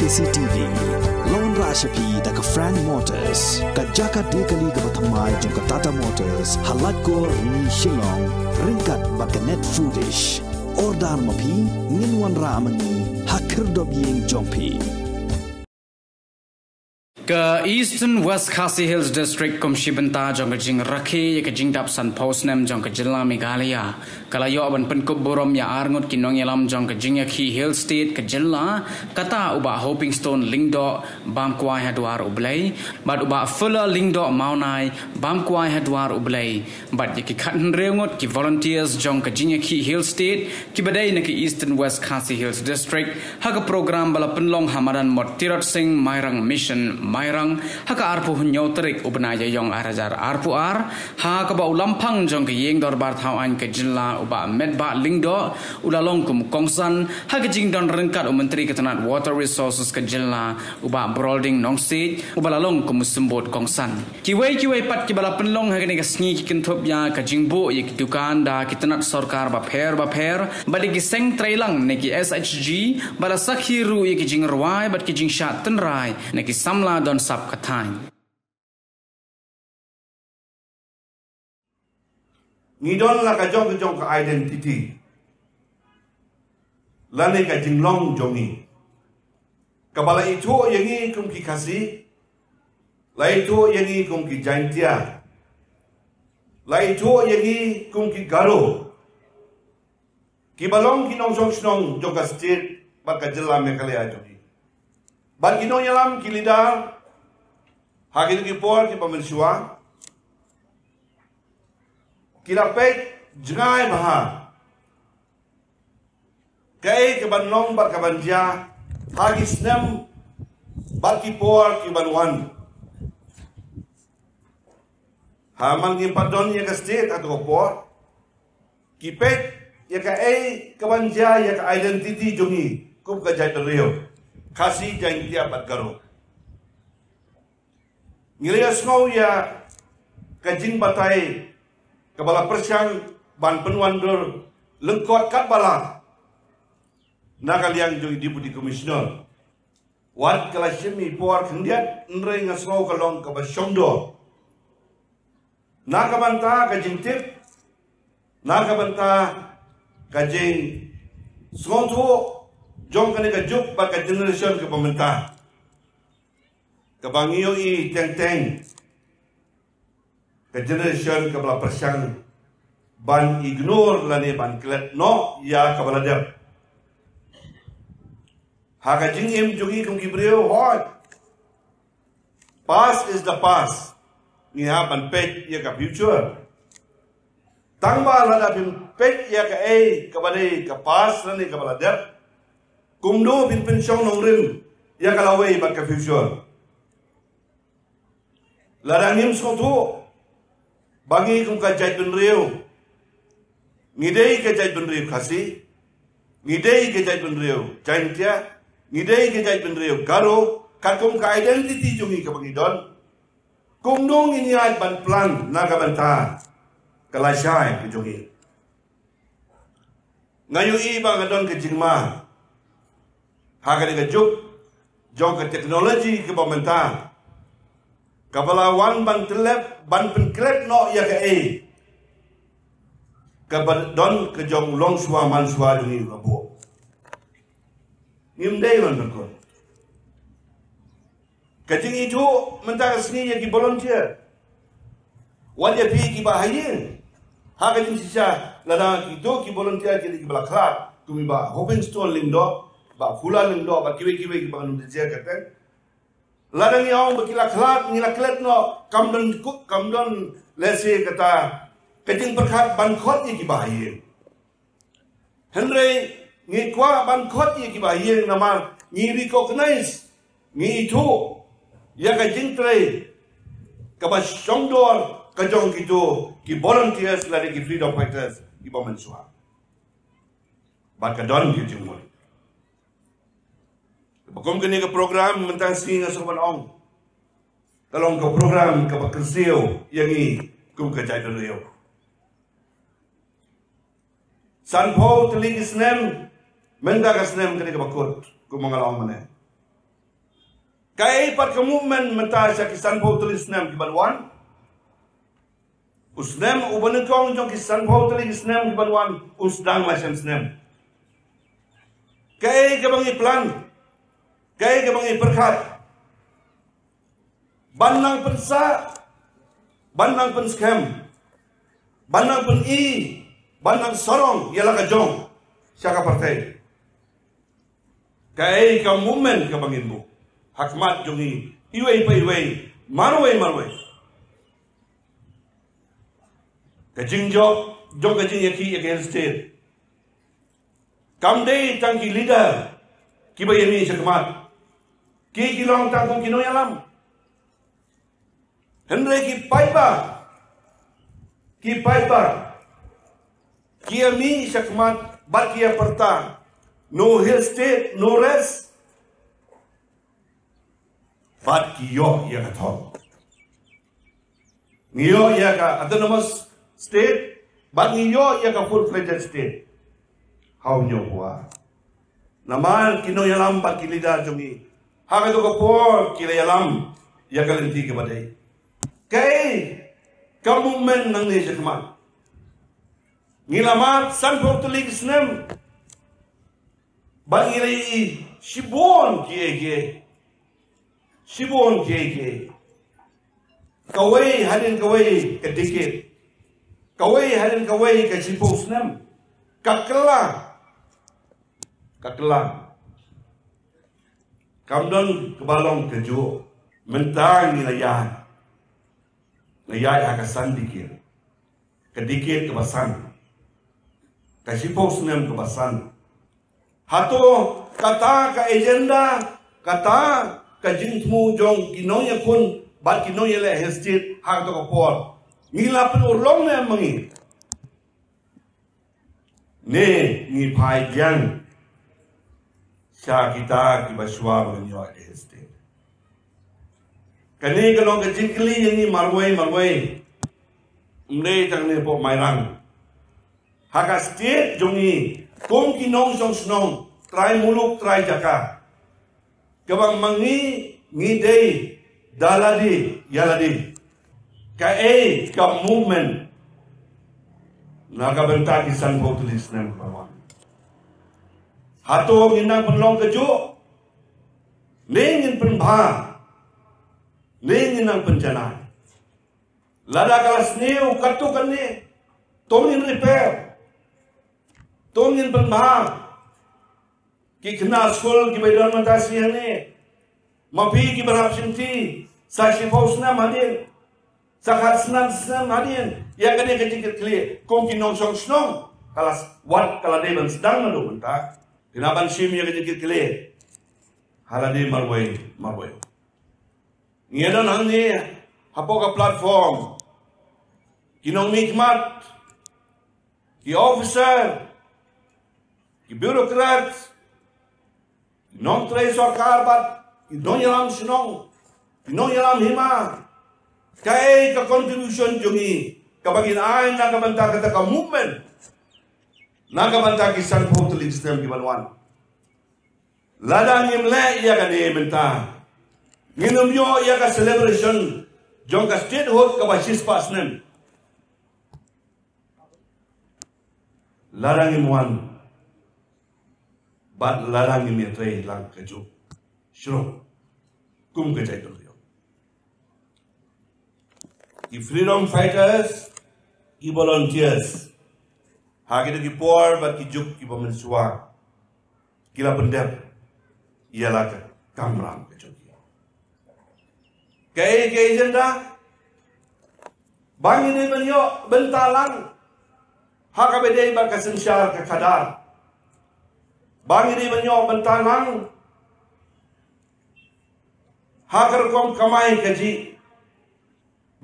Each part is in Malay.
KCTV Lawan Rashapi da ka Frank Motors ka Jaka Dekali ka Bathamai jong ka Tata Motors halat ko ni Shillong ringkat ba ka Net Foodish Ordan mapi nginwan ramani hakir dob yeng jongpi Ke Eastern West Khasi Hills District Komshibenta jong ke jing rakhe ke jing dap san posnem jong ke jilla Meghalaya kala yo ban penkup borom ya arngot kinong yalam jong ke jing Yakhi Hill State ke jilla kata uba Hoping Stone Lingdo bam kwai hadwar ublai bad uba Fuller Lingdo maunai bam kwai hadwar ublai bad yaki khatn reungot ki volunteers jong ke jing Yakhi Hill State ki badai na ke Eastern West Khasi Hills District haga program bala penlong hamaran mot Tirot Singh Mairang Mission Mairang haka arpu hunyau terik ubnaya yong arajar arpu ar ha ka ba ulampang jong ke yeng dorbar thau an ke jilla uba medba lingdo ulalong kum kongsan haka jing don rengkat menteri ketenat water resources ke jilla uba brolding nongsi uba lalong kum sembot kongsan kiwei pat ki bala penlong haka ne sngi ki kenthop ya ka jingbo ye ki dukan da ketenat sarkar ba pher badi ki seng trailang ne ki SHG bala sakhiru ye ki jing rwai bat ki jing shat tenrai ne ki samla don sap katang ngidon la ka jong ka identity lane ka jinglong jongi kabala itu yangi kum ki kasi la itu yangi kum ki jaintia la itu yangi kum ki garo ki balong ki nong snong jong ka state ba ka jilla Meghalaya jongi ban ki nong yalam ki lidar hagin ki por ki pamensua kila pek jengai baha kai ke ban long bar ka banja hagi snem bar ki por ki banwan haman ki padon ya ka state atau por ki pek ya ka ka banja ya ka identity jongi kum ka jai rio khasi jai dia bat garo ngilias ngau ya kajing batai kabala persyang ban penwandur lengkot kat bala nakaliang joi deputy commissioner wat kala shimi por khendiat nrei ngasngau kalong ka basyongdo nakabanta kajing tip nakabanta kajing songtho jong kane ka juk ba ka generation ke pemerintah Kabangio i teng ke generation kabla persyang ban ignore lani ban klet no ya kabala dia haka jingim jogi kum kibreo hot past is the past ni ha ban pet ya ka future tangba lada bim pet ya ka kabade ka past lani kabala dia kumdo bin pensyong nongrim ya kalawe ba ka future larangim sotu bagi kum ka jai benriu ngidei ke jai benriu khasi ngidei ke jai benriu jaintia ngidei ke jai benriu garo kakum ka identity jungi ka bagi don kum dong ini ai ban plan naga banta kalashai ke jungi ngayu i bang don ke jingma haga ke juk jong ke teknologi ke pemerintah kabala wan ban telep ban penklet no ya ke kabar don ke jong long swa man swa dungi rabo nim dei man ko kajing itu mentara seni ya ki volunteer wan ya pi ki bahayin ha kajing sisa lada itu ki volunteer ki bala khat tumi ba Hoping Stone Lingdo ba Fuller Lingdo ba kiwe ki ba nu de kata ladang yang berkila kelat ngila kelat no kamdon lesi kata kajing perkat ban khot ye ki bahaya Henry ngi kwa ban khot ye ki bahaya nama ngi recognize ngi itu ya kajing tre ka ba shongdor ka jong gitu ki volunteers lari ki freedom fighters ki bomen suha ba ka don ki jingmon Bakom kini ke program mentang singa sopan ong. Talong ke program ke bakersio yang ini kum ke jai dulu. San po teling isnem menda ka snem kini ke bakut kum mengalong mana. Kai pat ke movement menta sa kisan po tulis nem kibanwan. Usnem ubanekong jong kisan po tulis nem kibanwan usdang macam snem. Kai ke bangi plan. Kai ke bangi perkat. Banang pensa, banang pen scam, banang pen banang sorong ialah kajong siaka partai. Kai ka movement ka bangin mo. Hakmat jongi iway pa iway, marway. Kajing job, jong kajing yaki against state. Kamde tangki leader, kibayami sakmat. Ki kilong tangkong kinoyalam. Hendra ki paiba, ki ami sakmat bakia perta, no hill state, no rest, bat ki yo ya kathol, ngiyo ya ka autonomous state, bat ngiyo ya ka full-fledged state, how nyo huwa, naman kino yalam bat ki lidah jungi, hakato ka por kila yalam ya kalinti ke badai. Kay kamumen nang ni sakmat. Ngilamat san portulig snem. Bangiri shibon kiye. Kawai hadin kawai kedikit. Kawai hadin kawai ke shibon snem. Kakela. Kamdon kebalong keju. Mentang nilayan. Ngayay akasan dikir. Kedikir kebasan. Kasipos nem kebasan. Hato kata ka agenda, kata ka jingtmu jong kinonya kun bat kinonya le hestit hang to kapor. Ngila pen urlong ne mangi. Ne ngi pai yang sya kita kibaswa menyo hestit. Kani kalau kejingkeli ini marwai, mlei tang ne po mairang. Haka state jongi, kong kinong song snong, try muluk, try jaka. Kabang mangi, ngidei, daladi, yaladi. Ka movement, nakabenta kisan po tulis na bawang. Hato nginang penlong keju, ningin penbha. Lingin ang penjana. Lada kalas niyo, katukan ni. Tongin repair. Tongin penbahang. Kikna school, kibaydan matasihan ni. Mapi kibarap sinti. Saksi paus na madin. Sakat senam madin. Yang kani kecil kecil. Kong kinong song snong. Kalas wat kaladeban sedang madu bentak. Kinaban sim yang kecil kecil. Halade marway. Ngayon ang ni hapo ka platform. Kinong mikmat, ki officer, ki bureaucrat, kinong tray sarkar bat, kinong yalam sinong, kinong yalam hima. Kay ka contribution jungi, kabagin ay nakabanta kata ka movement, nakabanta ki san portal system kibanwan. Ladang imle iya ka ni benta. Nginum yo ya ka celebration jong ka statehood ka basis pasnem. Larang imuan bat larang imitray lang kaju. Shro kum ka jay yo. The freedom fighters, ki volunteers. Hagi ki por bat ki juk ki pamensuwa. Kila pendep ialah ka kamram kaju. Kay agenda bangin ni banyo bentalang hakabede ba kasensyar ka kadar bangin ni banyo bentalang hakar kom kamay kaji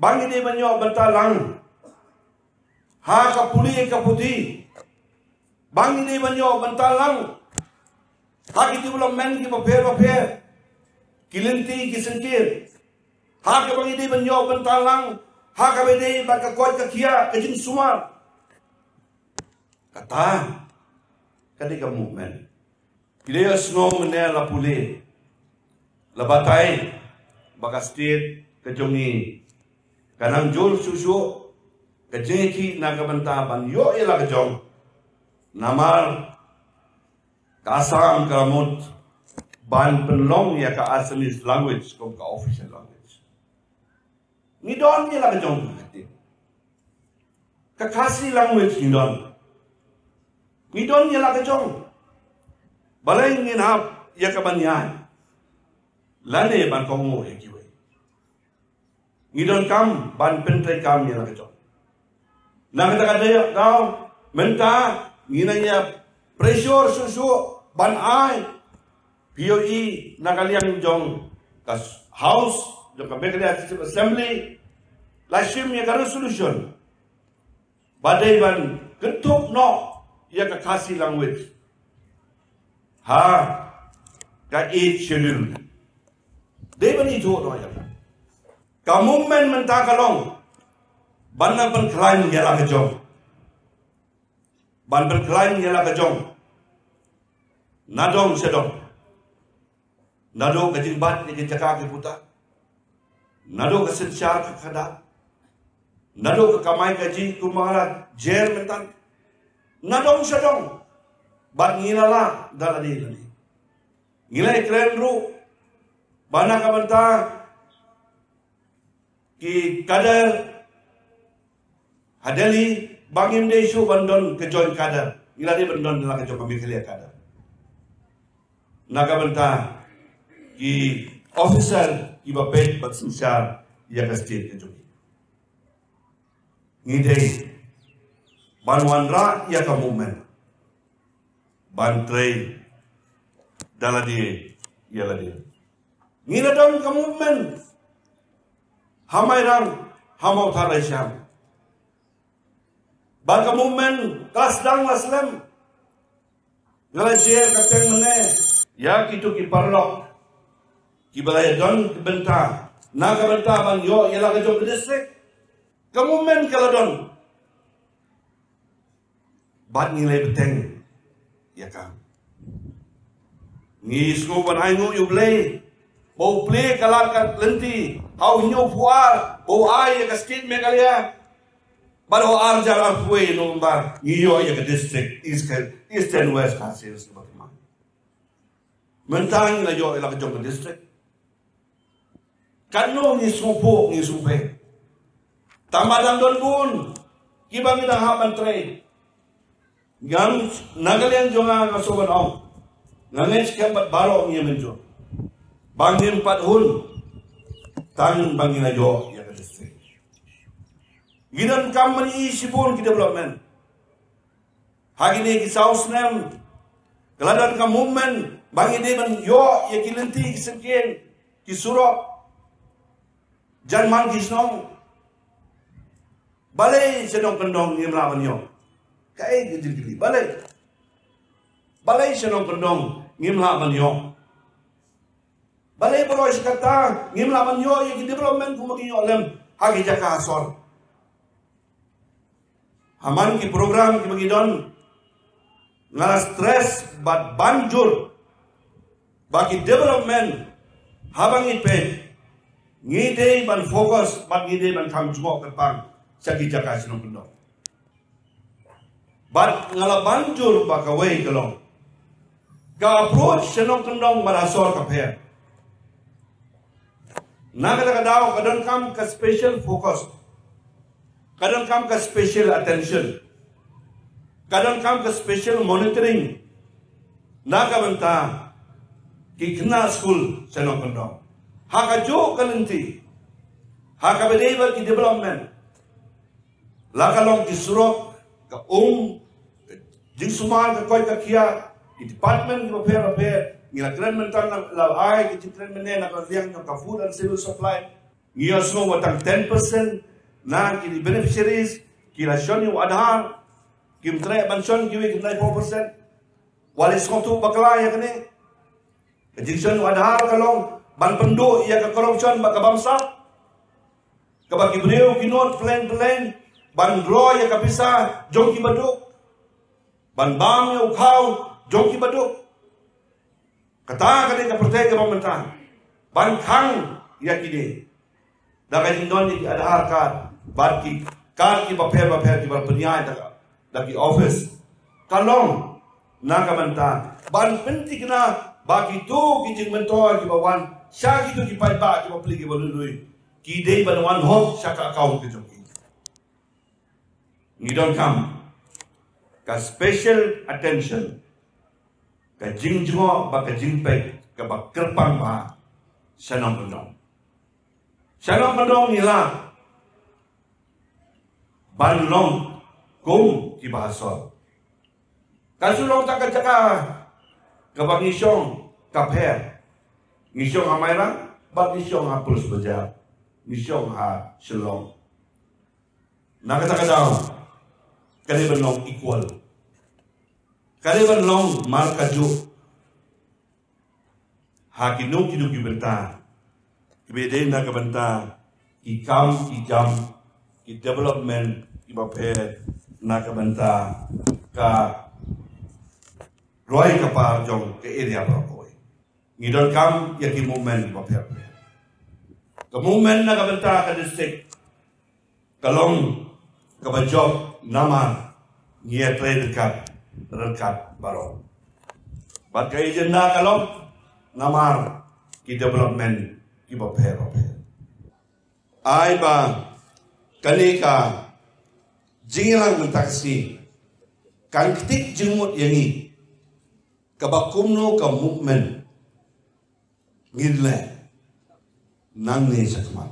bangin ni banyo bentalang hakapuli kaputi bangin ni banyo bentalang hakiti development ki paper kilinti kisengkir haka bang ide banyo bentalang, haka bede baka kuat kakia kajing sumar. Kata, kadi ka movement. Kidaya snong ne la puli, labatai baka state kejongi kanang jul susu kejeki nakabanta ban yo ila kejong namar kasam karamut ban penlong ya ka Assamese language kom ka official language ni don ni la kejong kati ka Khasi language ni don ni la kejong balai ngin hap ya ka banyan lane ban kongo e kiwe ni don kam ban pentre kam ya la kejong na kata kata kau menta nginanya pressure susu ban ai POE na kaliang jong kas house jong kabel assembly lashim ya karu solution badai ban ketuk no ya ka Khasi language ha ka schedule dewan itu no ya ka movement menta kalong Ban pen klain yala kejong. Ban pen klain yala kejong. Nadong sedong. Nado kejing bat ni kejaka ke puta. Nado ke sensyar ke kada. Nado ke kamai kaji kumara jer mentan. Nadong sedong. Bat ngilala daladi lagi. Ngilai keren ru. Bana kabanta ki kadar Hadeli bangim desu bandon ke join kadar. Ila dia bandon dalam ke join kami kelia kadar. Naga benta ki officer ki bapet batsinsar ya ke state ke join. Ngidei banwanra ya ke movement. Bantrei daladi ya ladi. Ngila don ke movement. Hamai rang hamau tharai syam. Baka movement kelas dang laslam ngalajer kateng mene ya kitu ki parlok ki balaya don benta naga benta ban yo yala ka jog distrik ka movement kala don bat nilai beteng ya ka ni sku ban ai ngu yu play bo play kala ka lenti au nyu fuar bo ai ka state megalia Baru arjar arfue nombar iyo ya ke district Eastern West Khasi sebagaimana. Mentang la yo la ke jong district. Kanu ni supo ni supe. Tamadang don bun kibang ina ha mantre. Ngam nagalian jonga ngasoban ong. Ngangech kembat baro ngi menjo. Bangin pathun tang bangina yo ya ke district. Gidan company isipun ki development. Hagini ki South Nam. Keladan ka movement bangi de ban yo ye ki lenti ki sekian ki surok. Janman ki snong. Balai senong kendong ni melawan yo. Kai gidil gidil balai. Balai senong kendong ni melawan yo. Balai bro iskata ni melawan yo ye ki development kumagi yo lem hagi jaka asor. Haman ki program ki bagi don ngala stress bat banjur bagi development habang ipe ngide ban fokus bat ngide ban kam jumok kepang sagi jaka sinong pendok bat ngala banjur bakawai kelong ga approach sinong kendong marasor kapher naga daw kadon kam ka special focus kadang kam ke special attention, kadang kam ke special monitoring. Naga benta ki kena school senong kendong. Haka jo kalenti, haka bedeva ki development. Laka long ki surok, ka jing sumal ka koi ka kia, ki department ki repair, ngila keren mentan la ai ki keren menen na ka liang ka food and civil supply. Ngia semua watang 10%. Na kini beneficiaries kila shon yu adhar kim tre ban shon kiwi kim 4% walis kontu bakla ya kene kajing shon yu adhar kalong ban pendu ya ka corruption baka bangsa kabaki breu kinot plan ban dro ya ka pisa jong ki baduk ban bam yu khau jong ki baduk kata kane ka protect ka pemerintahan ban khang yakini daga non ni ada harkat ban ki kar ki bapher ki berpenyai daga ki office kalong naga banta ban penting na bagi tu ki jing mentor ki bawan syaki tu ki pai ba ki bapli ki balului ki dei ban wan hot syaka account ki joki you don't come ka special attention ka jing jo ba ka jing pe ka ba kerpang ba shanong pendong ni lah ban long kum ki bahasa kasulong tak jaka ka ba ngisong ka pher ngisong amaira ba ngisong ha pulus beja ngisong ha shalom nakata daw kali ban equal kali ban long markaju hakinung kinu kibenta kibede na kabenta ki kam ki jam ki development ki baphe na kabenta ka roi ka par jong ke area ba koi ngidol kam ya ki movement ki baphe ka movement na kabenta ka district kalong ka ba job nama ngia trade dekat baro bat ka agenda kalong namar ki development ki bapher ai ba kanika jingilang mentaksi kan ketik jengmut yangi kabakumno ka movement ngidle nangne sakman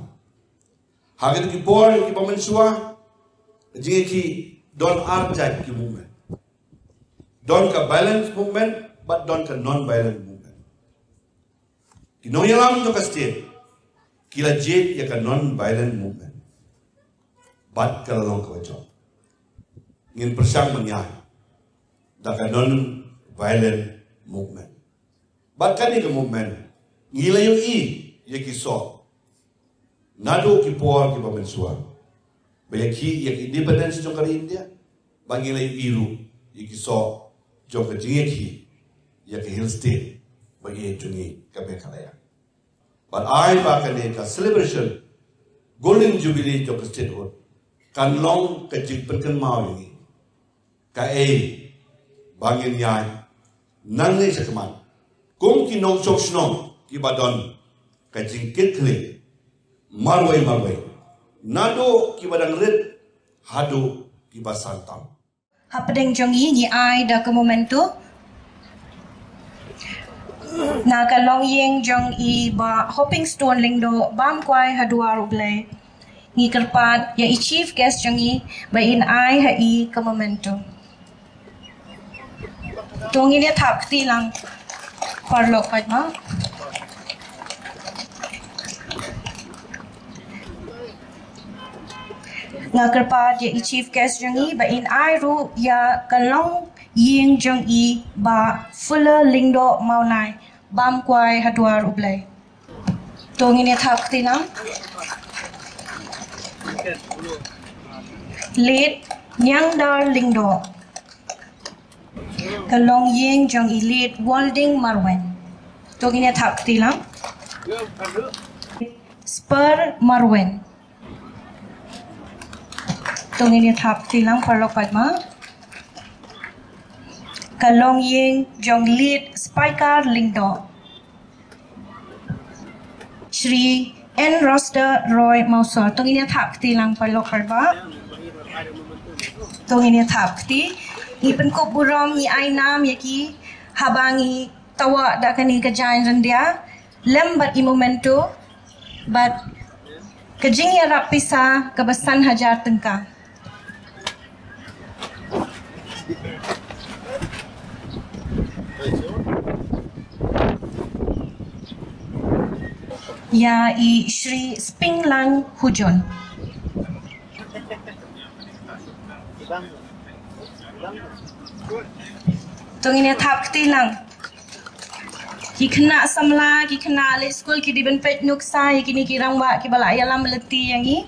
hagit ki por ki pamensua jingi ki don arjat ki movement don ka balance movement but don ka non violent Kinoyalam to kastir kila jet ya ka non-violent movement bat kalalong kawajo ngin persang manyay da ka non-violent movement bat kani ka movement ngila yung ya kiso nado ki por ki pamensua baya ki ya independence jong kari India bangila yung iru ya kiso jong ka jingi ya ka hill state bagi jungi kabe kalaya. But I bakane ka celebration golden jubilee to statehood kan long ka jig perken mau ini ka bangin yai nang ne sakman kum ki nong chok snong ki badon ka jing kitle marwai nado ki badang red hadu ki basantam hapedeng jongi ni ai da ke momentu na ka long yeng jong I ba hopping stone lingdo bam kwai hadua ruble ni kerpat ya I chief guest jong I ba in ai ha I ka momento tongi ne thap ti lang parlok pat ma nga kerpat ya I chief guest jong I ba in ai ru ya ka long yeng jong I ba fuller lingdo maunai bam kwai hadwar ublay tongi ne thap tina lead nyang dar lingdo kalong yeng jong I lead walding marwen tongi ne thap tina spur marwen tongi ne thap tilang parlok padma kalong yeng jong lead spiker lingdo Shri N Roster Roy Mausor tong ini thap tilang parlok parba tong ini thap ti I penkop burom ni ainam yaki habangi tawa da kani kajain rendia lembat I momento but kajing ya rapisa kabasan hajar tengka ya I Shri Spinglang Hujon tung ini thap tilang ki kena samla ki kena le school ki diben pet nuksa ki ni kirang wa ki bala yalam meleti yang I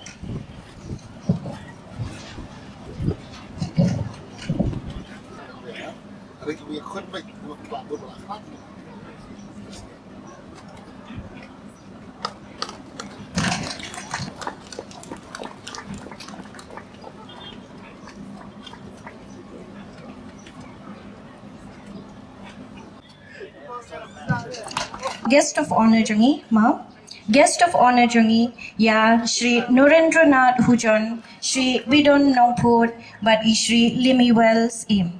Guest of honor jangi, ma'am. Guest of honor jangi ya Shri Nurendranath Hujan, Shri Bidon Nongput, but Shri Limi Wells im.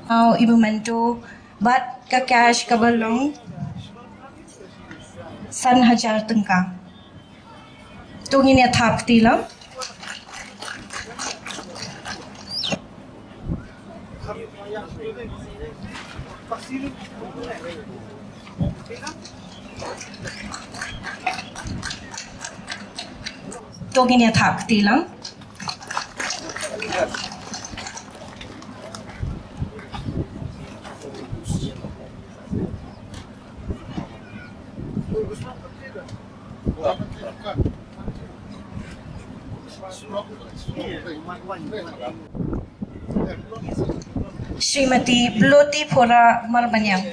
Now Ibu Mentu, bat ka cash kabalong san hajar tengka. Tungin ya thap tilam. Tungin ya thap tilam. Srimati Bloti Phora Marbanyang.